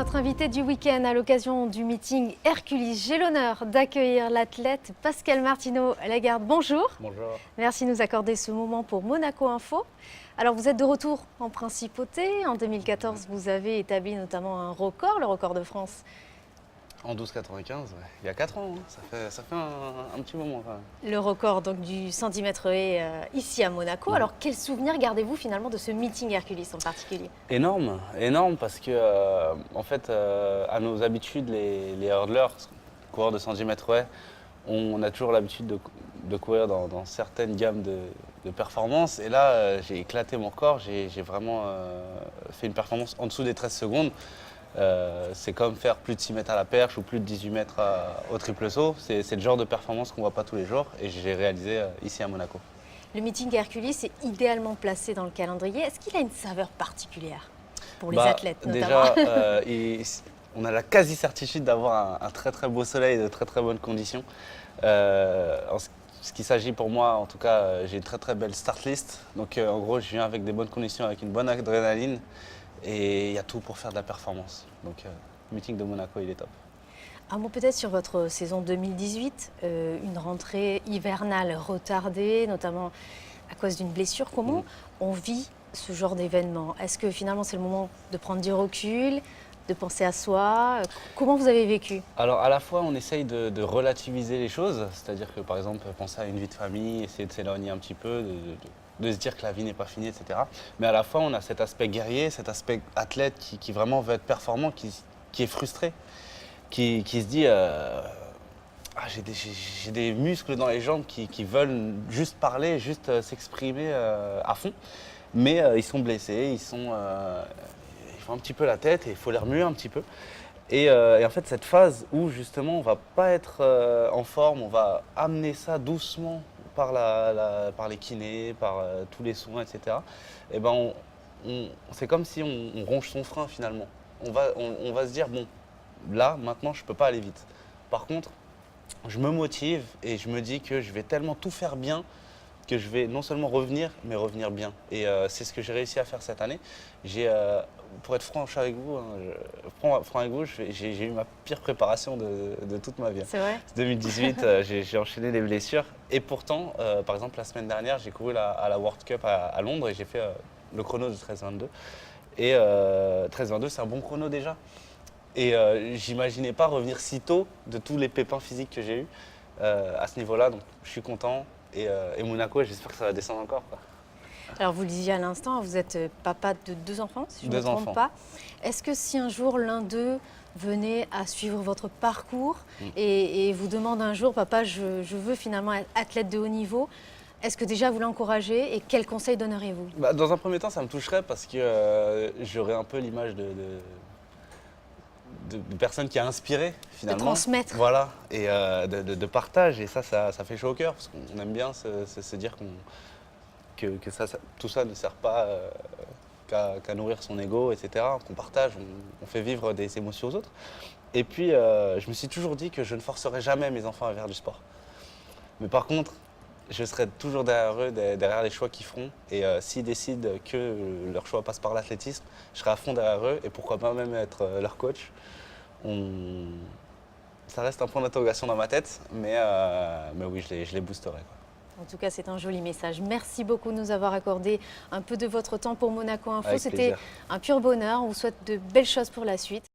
notre invité du week-end à l'occasion du meeting Hercules. J'ai l'honneur d'accueillir l'athlète Pascal Martino-Lagarde. Bonjour. Bonjour. Merci de nous accorder ce moment pour Monaco Info. Alors vous êtes de retour en principauté. En 2014, vous avez établi notamment un record, le record de France. En 12,95, ouais. Il y a 4 ans, hein. Ça fait un petit moment quand même. Le record donc, du 110 mètres haies ici à Monaco. Alors quel souvenir gardez-vous finalement de ce meeting Hercules en particulier? Énorme, énorme parce que en fait, à nos habitudes, les hurdlers, coureurs de 110 mètres haies, on a toujours l'habitude de courir dans certaines gammes de performances. Et là, j'ai éclaté mon record, j'ai vraiment fait une performance en dessous des 13 secondes. C'est comme faire plus de 6 mètres à la perche ou plus de 18 mètres au triple saut. C'est le genre de performance qu'on ne voit pas tous les jours et j'ai réalisé ici à Monaco. Le meeting Hercules est idéalement placé dans le calendrier. Est-ce qu'il a une saveur particulière pour les athlètes notamment? Déjà, on a la quasi-certitude d'avoir un très très beau soleil et de très très bonnes conditions. En ce qui s'agit pour moi, en tout cas, j'ai une très très belle start list. Donc en gros, je viens avec des bonnes conditions, avec une bonne adrénaline. Et il y a tout pour faire de la performance. Donc, le meeting de Monaco, il est top. Un mot peut-être sur votre saison 2018, une rentrée hivernale retardée, notamment à cause d'une blessure. Comment on vit ce genre d'événement? Est-ce que finalement c'est le moment de prendre du recul, de penser à soi? Comment vous avez vécu? Alors, à la fois, on essaye de relativiser les choses, c'est-à-dire que, par exemple, penser à une vie de famille, essayer de s'éloigner un petit peu, de se dire que la vie n'est pas finie, etc. Mais à la fois, on a cet aspect guerrier, cet aspect athlète qui vraiment veut être performant, qui est frustré, qui se dit j'ai des muscles dans les jambes qui veulent juste parler, juste s'exprimer à fond, mais ils sont blessés, ils font un petit peu la tête et il faut les remuer un petit peu. Et en fait, cette phase où justement on va pas être en forme, on va amener ça doucement par les kinés, par tous les soins, etc. Et ben c'est comme si on ronge son frein finalement. On va se dire, bon, là, maintenant, je peux pas aller vite. Par contre, je me motive et je me dis que je vais tellement tout faire bien que je vais non seulement revenir, mais revenir bien. Et c'est ce que j'ai réussi à faire cette année. Pour être franc avec vous, j'ai eu ma pire préparation de toute ma vie. C'est vrai? 2018, j'ai enchaîné les blessures. Et pourtant, par exemple, la semaine dernière, j'ai couru à la World Cup à Londres et j'ai fait le chrono de 13,22. Et 13,22, c'est un bon chrono déjà. Et j'imaginais pas revenir si tôt de tous les pépins physiques que j'ai eus à ce niveau-là. Donc je suis content. Et Monaco, j'espère que ça va descendre encore, quoi. Alors vous le disiez à l'instant, vous êtes papa de 2 enfants, si je ne me trompe enfants. pas. Est-ce que si un jour l'un d'eux venait à suivre votre parcours et vous demande un jour, papa, je veux finalement être athlète de haut niveau, est-ce que déjà vous l'encouragez et quels conseils donneriez-vous? Dans un premier temps, ça me toucherait parce que j'aurais un peu l'image de personne qui a inspiré finalement. De transmettre. Voilà, et de partage. Et ça fait chaud au cœur parce qu'on aime bien se dire que tout ça ne sert pas qu'à nourrir son ego, etc. Qu'on partage, on fait vivre des émotions aux autres. Et puis, je me suis toujours dit que je ne forcerai jamais mes enfants à faire du sport. Mais par contre, je serai toujours derrière eux, derrière les choix qu'ils feront. Et s'ils décident que leur choix passe par l'athlétisme, je serai à fond derrière eux et pourquoi pas même être leur coach. Ça reste un point d'interrogation dans ma tête, mais oui, je les boosterai, quoi. En tout cas, c'est un joli message. Merci beaucoup de nous avoir accordé un peu de votre temps pour Monaco Info. Avec C'était plaisir. un pur bonheur. On vous souhaite de belles choses pour la suite.